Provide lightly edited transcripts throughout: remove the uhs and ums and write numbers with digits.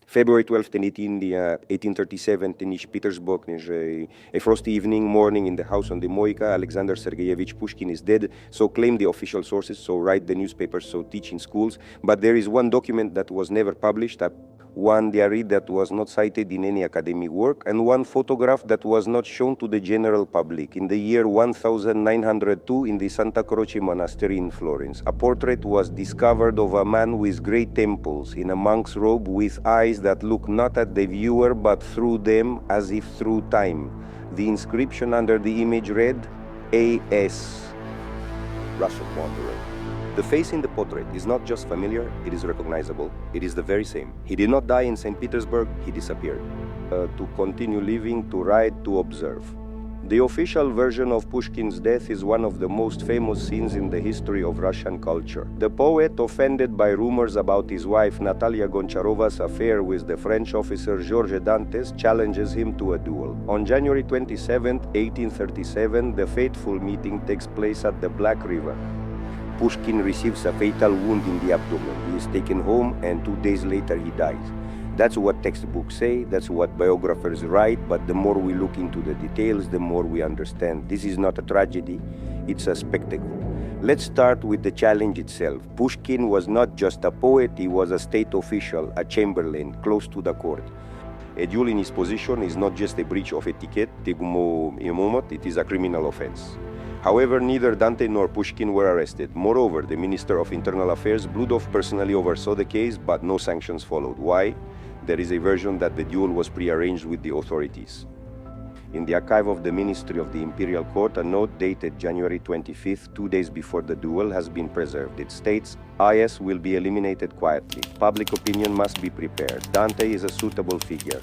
February 12th, 1837, in Petersburg, a frosty morning in the house on the Moika, Alexander Sergeyevich Pushkin is dead, so claim the official sources, so write the newspapers, so teach in schools. But there is one document that was never published, one diary that was not cited in any academic work, and one photograph that was not shown to the general public. In the year 1902, in the Santa Croce Monastery in Florence, a portrait was discovered of a man with great temples, in a monk's robe, with eyes that look not at the viewer but through them, as if through time. The inscription under the image read, A.S. Russian Wanderer. The face in the portrait is not just familiar, it is recognizable. It is the very same. He did not die in St. Petersburg, he disappeared. To continue living, to write, to observe. The official version of Pushkin's death is one of the most famous scenes in the history of Russian culture. The poet, offended by rumors about his wife Natalia Goncharova's affair with the French officer Georges Dantes, challenges him to a duel. On January 27, 1837, the fateful meeting takes place at the Black River. Pushkin receives a fatal wound in the abdomen. He is taken home, and 2 days later he dies. That's what textbooks say, that's what biographers write, but the more we look into the details, the more we understand. This is not a tragedy, it's a spectacle. Let's start with the challenge itself. Pushkin was not just a poet, he was a state official, a chamberlain, close to the court. A duel in his position is not just a breach of etiquette, it is a criminal offense. However, neither Dante nor Pushkin were arrested. Moreover, the Minister of Internal Affairs, Bludov, personally oversaw the case, but no sanctions followed. Why? There is a version that the duel was prearranged with the authorities. In the archive of the Ministry of the Imperial Court, a note dated January 25th, 2 days before the duel, has been preserved. It states, IS will be eliminated quietly. Public opinion must be prepared. Dante is a suitable figure.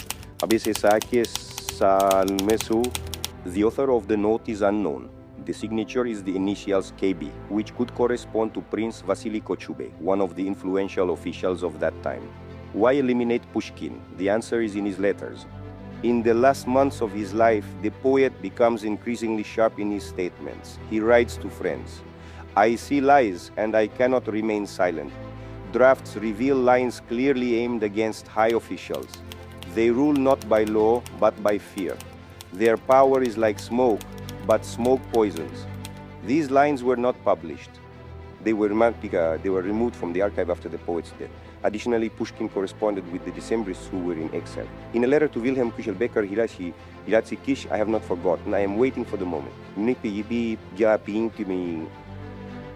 The author of the note is unknown. The signature is the initials KB, which could correspond to Prince Vasily Kochubey, one of the influential officials of that time. Why eliminate Pushkin? The answer is in his letters. In the last months of his life, the poet becomes increasingly sharp in his statements. He writes to friends, I see lies and I cannot remain silent. Drafts reveal lines clearly aimed against high officials. They rule not by law, but by fear. Their power is like smoke, but smoke poisons. These lines were not published. They were removed from the archive after the poet's death. Additionally, Pushkin corresponded with the Decembrists who were in exile. In a letter to Wilhelm Küchelbecker, he writes, I have not forgotten, I am waiting for the moment.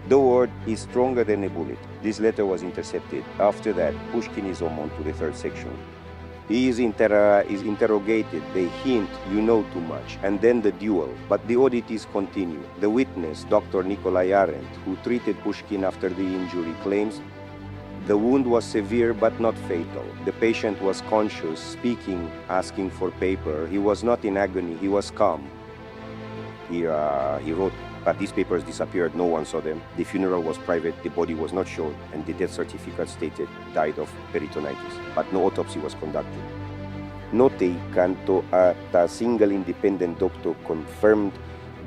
The word is stronger than a bullet. This letter was intercepted. After that, Pushkin is summoned to the third section. He is interrogated, they hint, you know too much, and then the duel. But the oddities continue. The witness, Dr. Nikolai Arendt, who treated Pushkin after the injury, claims the wound was severe but not fatal. The patient was conscious, speaking, asking for paper. He was not in agony, he was calm. He wrote, but these papers disappeared, no one saw them. The funeral was private, the body was not shown, and the death certificate stated died of peritonitis, but no autopsy was conducted. Note canto a single independent doctor confirmed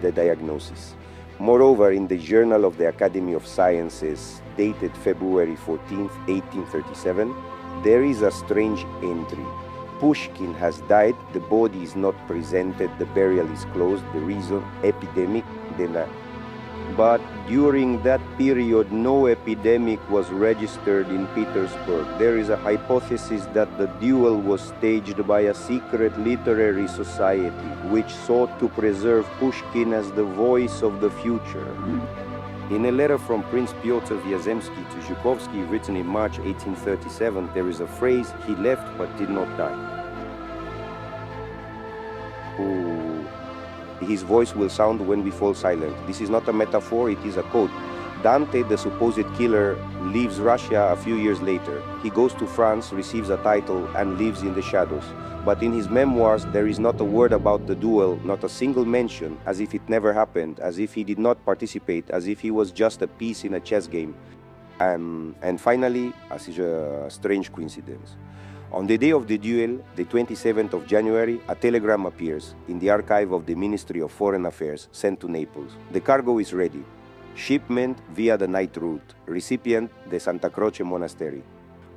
the diagnosis. Moreover, in the Journal of the Academy of Sciences, dated February 14, 1837, there is a strange entry. Pushkin has died, the body is not presented, the burial is closed, the reason, epidemic. But during that period, no epidemic was registered in Petersburg. There is a hypothesis that the duel was staged by a secret literary society which sought to preserve Pushkin as the voice of the future. In a letter from Prince Pyotr Vyazemsky to Zhukovsky written in March 1837, there is a phrase, he left but did not die. His voice will sound when we fall silent. This is not a metaphor, it is a code. Dante, the supposed killer, leaves Russia a few years later. He goes to France, receives a title, and lives in the shadows. But in his memoirs, there is not a word about the duel, not a single mention, as if it never happened, as if he did not participate, as if he was just a piece in a chess game. And finally, as is a strange coincidence. On the day of the duel, the 27th of January, a telegram appears in the archive of the Ministry of Foreign Affairs sent to Naples. The cargo is ready. Shipment via the night route. Recipient, the Santa Croce Monastery.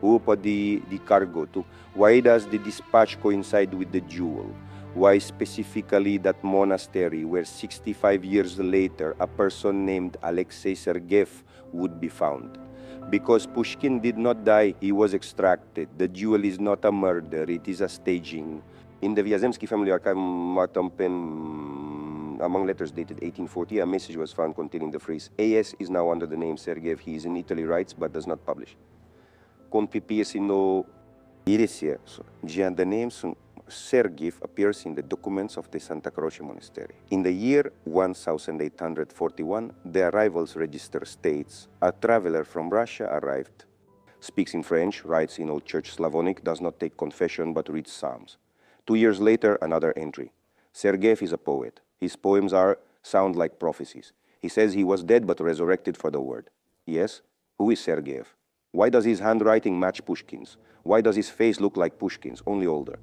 Who put the cargo to? Why does the dispatch coincide with the duel? Why specifically that monastery where 65 years later a person named Alexei Sergeyev would be found? Because Pushkin did not die, he was extracted. The duel is not a murder, it is a staging. In the Vyazemsky family archive, among letters dated 1840, a message was found containing the phrase AS is now under the name Sergeyev. He is in Italy, writes, but does not publish. Con PPS no Iresia, the name Sergeyev appears in the documents of the Santa Croce Monastery. In the year 1841, the arrivals register states, a traveler from Russia arrived. Speaks in French, writes in Old Church Slavonic, does not take confession but reads Psalms. 2 years later, another entry. Sergeyev is a poet. His poems sound like prophecies. He says he was dead but resurrected for the word. Yes? Who is Sergeyev? Why does his handwriting match Pushkin's? Why does his face look like Pushkin's, only older?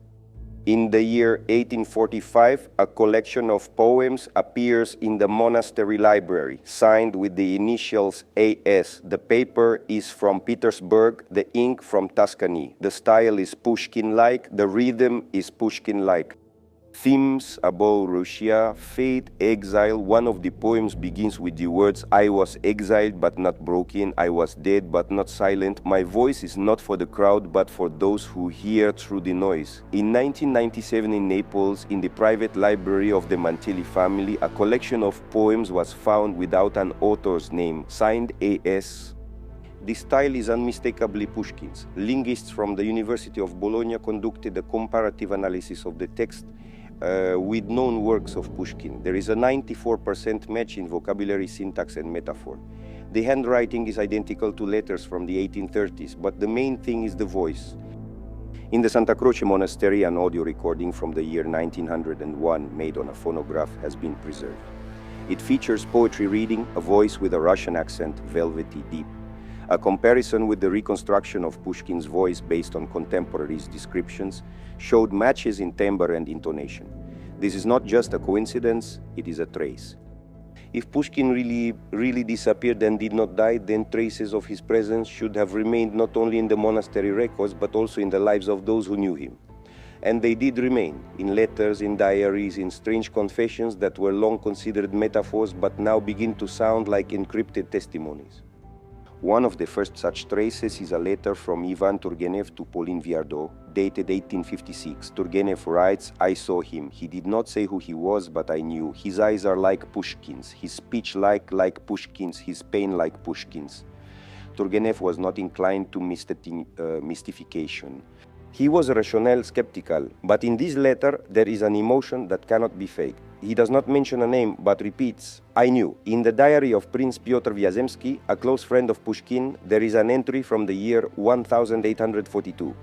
In the year 1845, a collection of poems appears in the monastery library, signed with the initials AS. The paper is from Petersburg, the ink from Tuscany. The style is Pushkin-like, the rhythm is Pushkin-like. Themes about Russia, fate, exile. One of the poems begins with the words, I was exiled but not broken, I was dead but not silent. My voice is not for the crowd but for those who hear through the noise. In 1997 in Naples, in the private library of the Mantelli family, a collection of poems was found without an author's name, signed AS. The style is unmistakably Pushkin's. Linguists from the University of Bologna conducted a comparative analysis of the text with known works of Pushkin. There is a 94% match in vocabulary, syntax, and metaphor. The handwriting is identical to letters from the 1830s, but the main thing is the voice. In the Santa Croce Monastery, an audio recording from the year 1901 made on a phonograph has been preserved. It features poetry reading, a voice with a Russian accent, velvety deep. A comparison with the reconstruction of Pushkin's voice based on contemporaries' descriptions showed matches in timbre and intonation. This is not just a coincidence, it is a trace. If Pushkin really disappeared and did not die, then traces of his presence should have remained not only in the monastery records, but also in the lives of those who knew him. And they did remain, in letters, in diaries, in strange confessions that were long considered metaphors, but now begin to sound like encrypted testimonies. One of the first such traces is a letter from Ivan Turgenev to Pauline Viardot, dated 1856. Turgenev writes, I saw him. He did not say who he was, but I knew. His eyes are like Pushkin's, his speech like Pushkin's, his pain like Pushkin's. Turgenev was not inclined to mystification. He was rational, skeptical, but in this letter there is an emotion that cannot be faked. He does not mention a name, but repeats, I knew. In the diary of Prince Pyotr Vyazemsky, a close friend of Pushkin, there is an entry from the year 1842.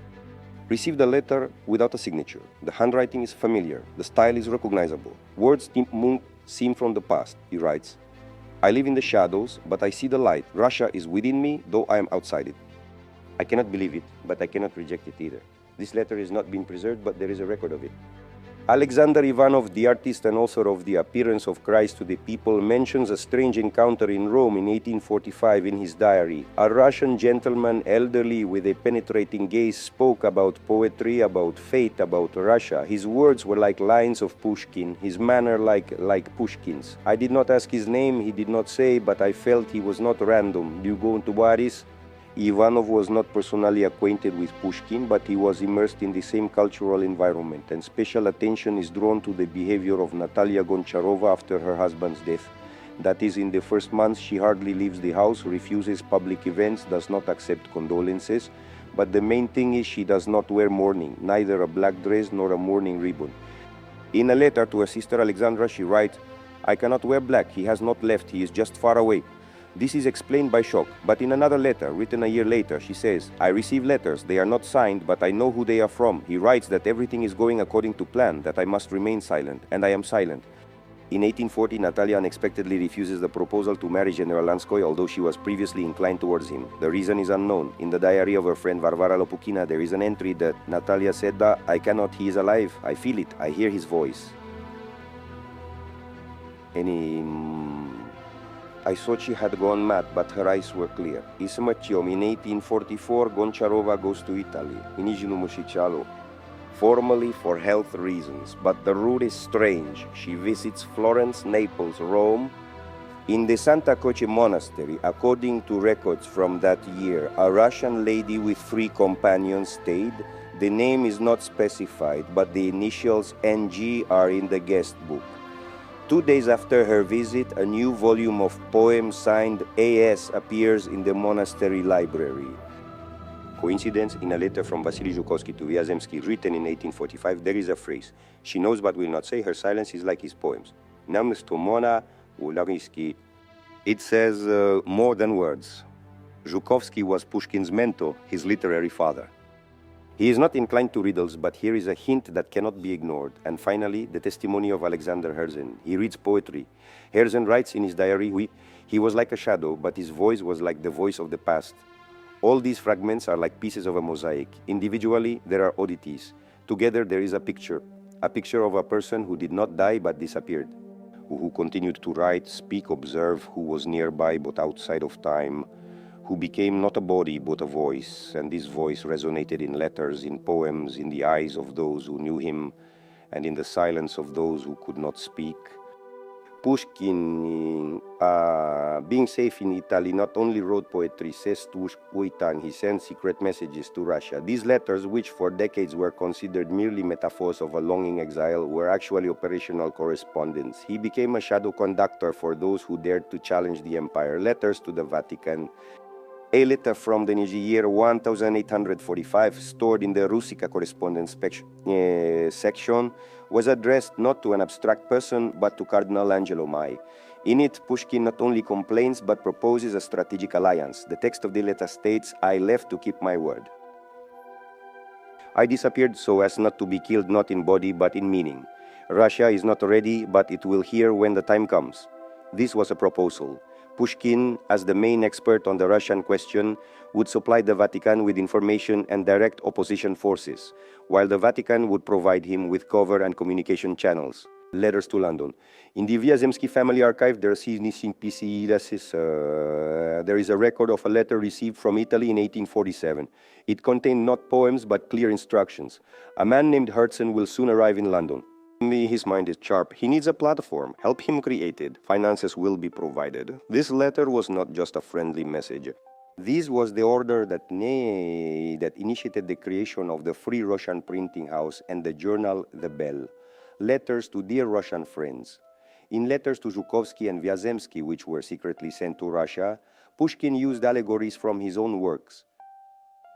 Received a letter without a signature. The handwriting is familiar. The style is recognizable. Words seem from the past, he writes. I live in the shadows, but I see the light. Russia is within me, though I am outside it. I cannot believe it, but I cannot reject it either. This letter has not been preserved, but there is a record of it. Alexander Ivanov, the artist and author of The Appearance of Christ to the People, mentions a strange encounter in Rome in 1845 in his diary. A Russian gentleman, elderly, with a penetrating gaze, spoke about poetry, about fate, about Russia. His words were like lines of Pushkin, his manner like Pushkin's. I did not ask his name, he did not say, but I felt he was not random. Do you go into Boris? Ivanov was not personally acquainted with Pushkin, but he was immersed in the same cultural environment, and special attention is drawn to the behavior of Natalia Goncharova after her husband's death. That is, in the first months she hardly leaves the house, refuses public events, does not accept condolences, but the main thing is she does not wear mourning, neither a black dress nor a mourning ribbon. In a letter to her sister Alexandra, she writes, I cannot wear black, he has not left, he is just far away. This is explained by shock, but in another letter, written a year later, she says, I receive letters, they are not signed, but I know who they are from. He writes that everything is going according to plan, that I must remain silent, and I am silent. In 1840, Natalia unexpectedly refuses the proposal to marry General Lanskoy, although she was previously inclined towards him. The reason is unknown. In the diary of her friend Varvara Lopukina, there is an entry that Natalia said, I cannot, he is alive, I feel it, I hear his voice. I thought she had gone mad, but her eyes were clear. Ismatiom, in 1844, Goncharova goes to Italy, in Nizhnu Mushichalo, formally for health reasons, but the route is strange. She visits Florence, Naples, Rome. In the Santa Croce monastery, according to records from that year, a Russian lady with 3 companions stayed. The name is not specified, but the initials NG are in the guest book. 2 days after her visit, a new volume of poems signed AS appears in the monastery library. Coincidence, in a letter from Vasily Zhukovsky to Vyazemsky written in 1845, there is a phrase, "She knows but will not say, her silence is like his poems." Namstomona Ularisky. It says more than words. Zhukovsky was Pushkin's mentor, his literary father. He is not inclined to riddles, but here is a hint that cannot be ignored. And finally, the testimony of Alexander Herzen. He reads poetry. Herzen writes in his diary, he was like a shadow, but his voice was like the voice of the past. All these fragments are like pieces of a mosaic. Individually, there are oddities. Together, there is a picture of a person who did not die but disappeared, who continued to write, speak, observe, who was nearby but outside of time, who became not a body but a voice, and this voice resonated in letters, in poems, in the eyes of those who knew him, and in the silence of those who could not speak. Pushkin, being safe in Italy, not only wrote poetry, says to Uitan, he sent secret messages to Russia. These letters, which for decades were considered merely metaphors of a longing exile, were actually operational correspondence. He became a shadow conductor for those who dared to challenge the empire. Letters to the Vatican. A letter from the year 1845, stored in the Rusica correspondence section, was addressed not to an abstract person, but to Cardinal Angelo Mai. In it, Pushkin not only complains, but proposes a strategic alliance. The text of the letter states, "I left to keep my word. I disappeared so as not to be killed not in body, but in meaning. Russia is not ready, but it will hear when the time comes." This was a proposal. Pushkin, as the main expert on the Russian question, would supply the Vatican with information and direct opposition forces, while the Vatican would provide him with cover and communication channels. Letters to London. In the Vyazemsky family archive, there is a record of a letter received from Italy in 1847. It contained not poems but clear instructions. A man named Herzen will soon arrive in London. His mind is sharp. He needs a platform. Help him create it. Finances will be provided. This letter was not just a friendly message. This was the order that initiated the creation of the Free Russian Printing House and the journal The Bell. Letters to dear Russian friends. In letters to Zhukovsky and Vyazemsky, which were secretly sent to Russia, Pushkin used allegories from his own works.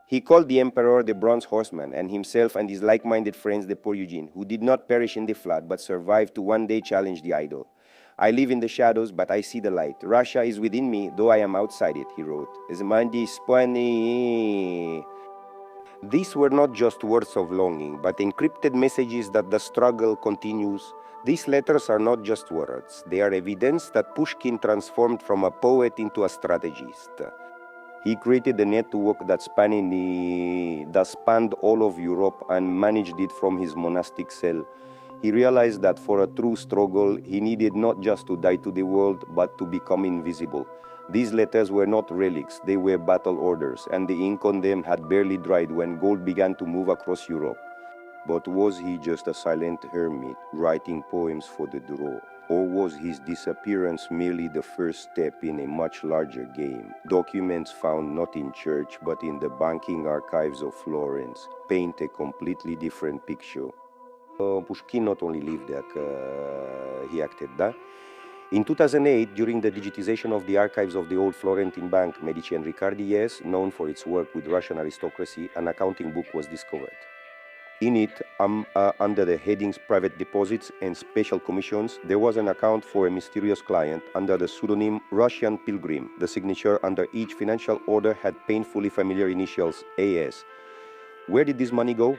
He called the emperor the Bronze Horseman, and himself and his like-minded friends the Poor Eugene, who did not perish in the flood but survived to one day challenge the idol. "I live in the shadows, but I see the light. Russia is within me, though I am outside it," he wrote. These were not just words of longing, but encrypted messages that the struggle continues. These letters are not just words. They are evidence that Pushkin transformed from a poet into a strategist. He created a network that spanned all of Europe and managed it from his monastic cell. He realized that for a true struggle, he needed not just to die to the world, but to become invisible. These letters were not relics, they were battle orders, and the ink on them had barely dried when gold began to move across Europe. But was he just a silent hermit, writing poems for the draw? Or was his disappearance merely the first step in a much larger game? Documents found not in church, but in the banking archives of Florence, paint a completely different picture. Pushkin not only lived there, he acted there. In 2008, during the digitization of the archives of the old Florentine bank Medici and Riccardi, known for its work with Russian aristocracy, an accounting book was discovered. In it, under the headings Private Deposits and Special Commissions, there was an account for a mysterious client under the pseudonym Russian Pilgrim. The signature under each financial order had painfully familiar initials AS. Where did this money go?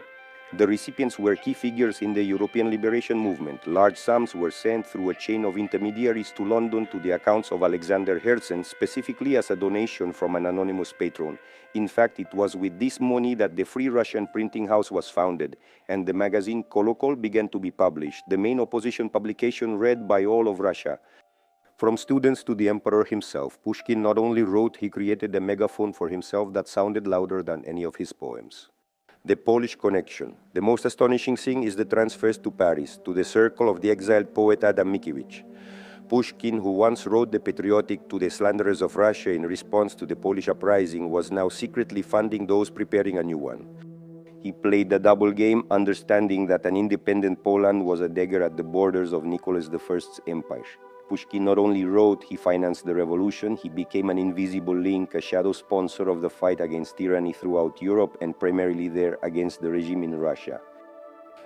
The recipients were key figures in the European liberation movement. Large sums were sent through a chain of intermediaries to London to the accounts of Alexander Herzen, specifically as a donation from an anonymous patron. In fact, it was with this money that the Free Russian Printing House was founded, and the magazine Kolokol began to be published, the main opposition publication read by all of Russia. From students to the emperor himself, Pushkin not only wrote, he created a megaphone for himself that sounded louder than any of his poems. The Polish connection. The most astonishing thing is the transfers to Paris, to the circle of the exiled poet Adam Mickiewicz. Pushkin, who once wrote the patriotic to the slanderers of Russia in response to the Polish uprising, was now secretly funding those preparing a new one. He played the double game, understanding that an independent Poland was a dagger at the borders of Nicholas I's empire. Pushkin not only wrote, he financed the revolution, he became an invisible link, a shadow sponsor of the fight against tyranny throughout Europe and primarily there against the regime in Russia.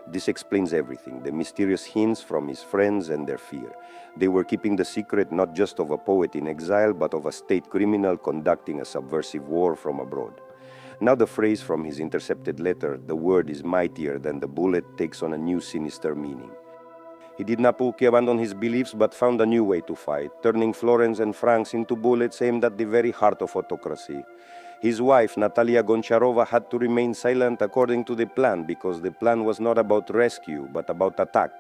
This explains everything, the mysterious hints from his friends and their fear. They were keeping the secret not just of a poet in exile, but of a state criminal conducting a subversive war from abroad. Now the phrase from his intercepted letter, "the word is mightier than the bullet," takes on a new sinister meaning. He did not abandon his beliefs, but found a new way to fight, turning florins and francs into bullets aimed at the very heart of autocracy. His wife, Natalia Goncharova, had to remain silent according to the plan, because the plan was not about rescue, but about attack.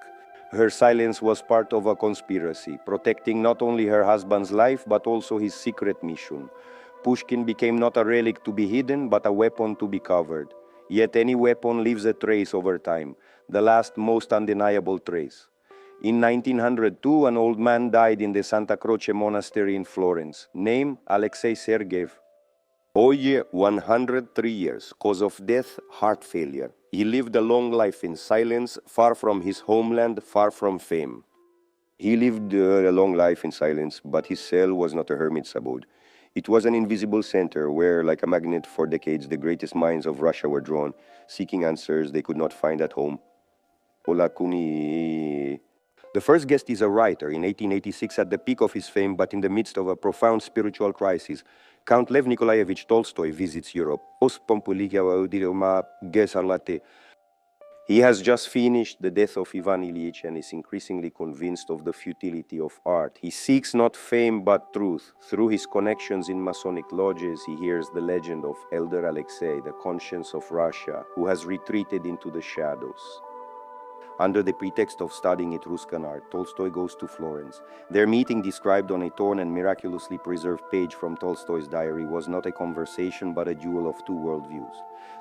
Her silence was part of a conspiracy, protecting not only her husband's life, but also his secret mission. Pushkin became not a relic to be hidden, but a weapon to be covered. Yet any weapon leaves a trace over time, the last most undeniable trace. In 1902, an old man died in the Santa Croce monastery in Florence. Name, Alexander Sergeyevich. Age, 103 years. Cause of death, heart failure. He lived a long life in silence, far from his homeland, far from fame. He lived a long life in silence, but his cell was not a hermit's abode. It was an invisible center where, like a magnet for decades, the greatest minds of Russia were drawn, seeking answers they could not find at home. The first guest is a writer in 1886 at the peak of his fame, but in the midst of a profound spiritual crisis. Count Lev Nikolaevich Tolstoy visits Europe. He has just finished The Death of Ivan Ilyich and is increasingly convinced of the futility of art. He seeks not fame but truth. Through his connections in Masonic lodges, he hears the legend of Elder Alexei, the conscience of Russia, who has retreated into the shadows. Under the pretext of studying Etruscan art, Tolstoy goes to Florence. Their meeting, described on a torn and miraculously preserved page from Tolstoy's diary, was not a conversation but a duel of two worldviews.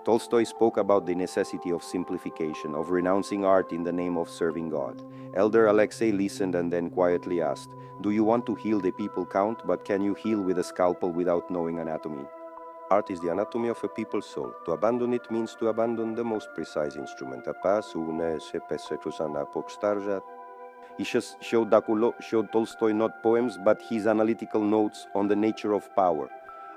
Tolstoy spoke about the necessity of simplification, of renouncing art in the name of serving God. Elder Alexei listened and then quietly asked, "Do you want to heal the people, Count, but can you heal with a scalpel without knowing anatomy?" Art is the anatomy of a people's soul. To abandon it means to abandon the most precise instrument. He showed Tolstoy not poems, but his analytical notes on the nature of power.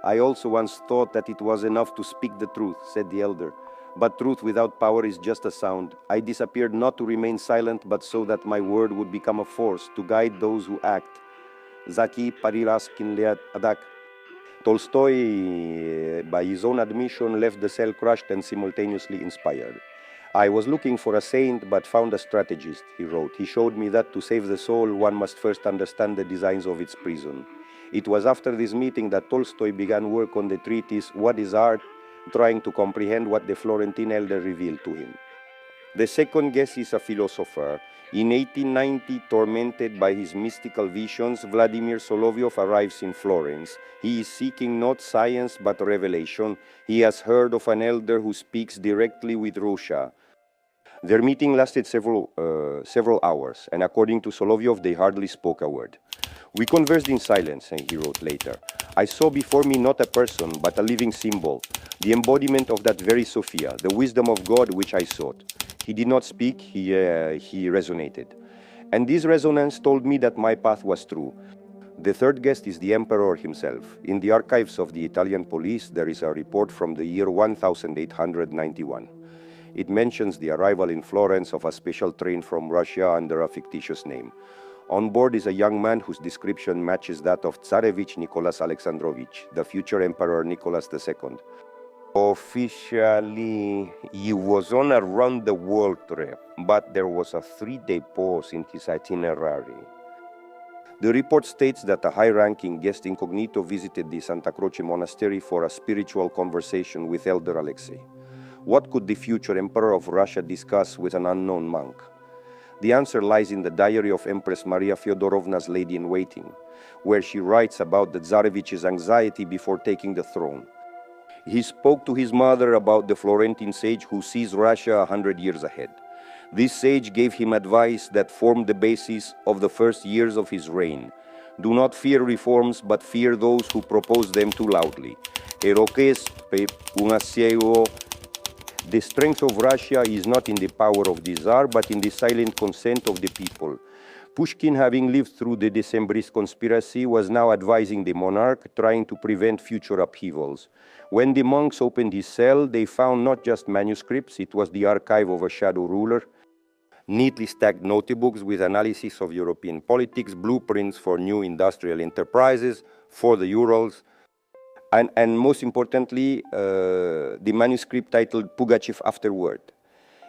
"I also once thought that it was enough to speak the truth," said the elder. "But truth without power is just a sound. I disappeared not to remain silent, but so that my word would become a force to guide those who act." Zaki Pariraskin Adak. Tolstoy, by his own admission, left the cell crushed and simultaneously inspired. "I was looking for a saint, but found a strategist," he wrote. "He showed me that to save the soul, one must first understand the designs of its prison." It was after this meeting that Tolstoy began work on the treatise, What is Art?, trying to comprehend what the Florentine elder revealed to him. The second guest is a philosopher. In 1890, tormented by his mystical visions, Vladimir Solovyov arrives in Florence. He is seeking not science but revelation. He has heard of an elder who speaks directly with Russia. Their meeting lasted several hours, and according to Solovyov, they hardly spoke a word. "We conversed in silence," and he wrote later. "I saw before me not a person, but a living symbol, the embodiment of that very Sophia, the wisdom of God which I sought." He did not speak, he resonated. And this resonance told me that my path was true. The third guest is the emperor himself. In the archives of the Italian police, there is a report from the year 1891. It mentions the arrival in Florence of a special train from Russia under a fictitious name. On board is a young man whose description matches that of Tsarevich Nicholas Alexandrovich, the future Emperor Nicholas II. Officially, he was on a round-the-world trip, but there was a 3-day pause in his itinerary. The report states that a high-ranking guest incognito visited the Santa Croce monastery for a spiritual conversation with Elder Alexei. What could the future emperor of Russia discuss with an unknown monk? The answer lies in the diary of Empress Maria Fyodorovna's lady-in-waiting, where she writes about the Tsarevich's anxiety before taking the throne. He spoke to his mother about the Florentine sage who sees Russia 100 years ahead. This sage gave him advice that formed the basis of the first years of his reign. Do not fear reforms, but fear those who propose them too loudly. The strength of Russia is not in the power of the Tsar, but in the silent consent of the people. Pushkin, having lived through the Decembrist conspiracy, was now advising the monarch, trying to prevent future upheavals. When the monks opened his cell, they found not just manuscripts, it was the archive of a shadow ruler, neatly stacked notebooks with analysis of European politics, blueprints for new industrial enterprises, for the Urals, and most importantly, the manuscript titled Pugachev Afterward.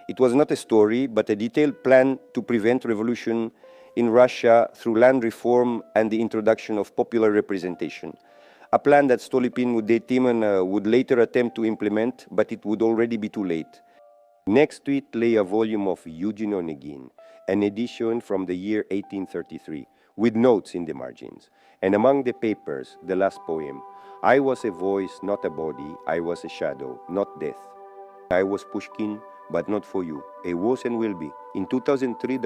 It was not a story, but a detailed plan to prevent revolution in Russia through land reform and the introduction of popular representation. A plan that Stolypin would later attempt to implement, but it would already be too late. Next to it lay a volume of Eugene Onegin, an edition from the year 1833, with notes in the margins. And among the papers, the last poem, I was a voice, not a body, I was a shadow, not death. I was Pushkin, but not for you. I was and will be. In 2003,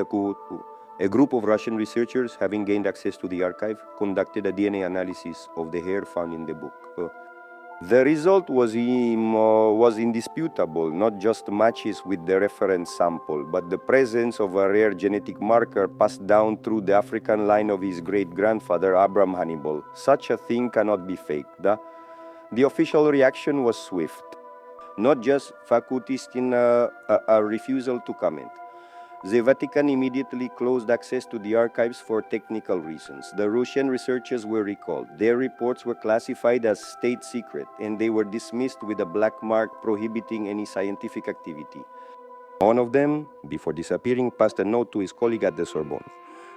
a group of Russian researchers, having gained access to the archive, conducted a DNA analysis of the hair found in the book. The result was indisputable, not just matches with the reference sample, but the presence of a rare genetic marker passed down through the African line of his great-grandfather, Abraham Hannibal. Such a thing cannot be faked. The official reaction was swift, not just facutist in a refusal to comment. The Vatican immediately closed access to the archives for technical reasons. The Russian researchers were recalled. Their reports were classified as state secret, and they were dismissed with a black mark prohibiting any scientific activity. One of them, before disappearing, passed a note to his colleague at the Sorbonne.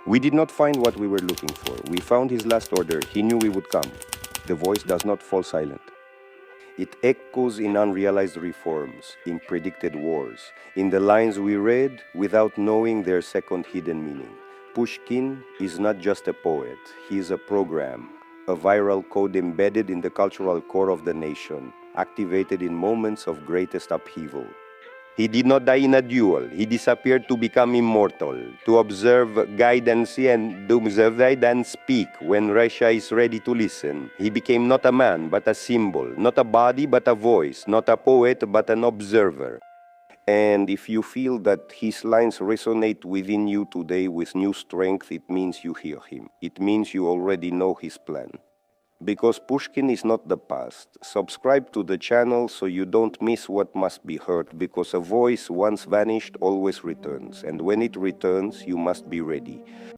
We did not find what we were looking for. We found his last order. He knew we would come. The voice does not fall silent. It echoes in unrealized reforms, in predicted wars, in the lines we read without knowing their second hidden meaning. Pushkin is not just a poet, he is a program, a viral code embedded in the cultural core of the nation, activated in moments of greatest upheaval. He did not die in a duel. He disappeared to become immortal, to observe, guide and see, and to observe and speak when Russia is ready to listen. He became not a man, but a symbol, not a body, but a voice, not a poet, but an observer. And if you feel that his lines resonate within you today with new strength, it means you hear him. It means you already know his plan. Because Pushkin is not the past. Subscribe to the channel so you don't miss what must be heard, because a voice once vanished always returns, and when it returns, you must be ready.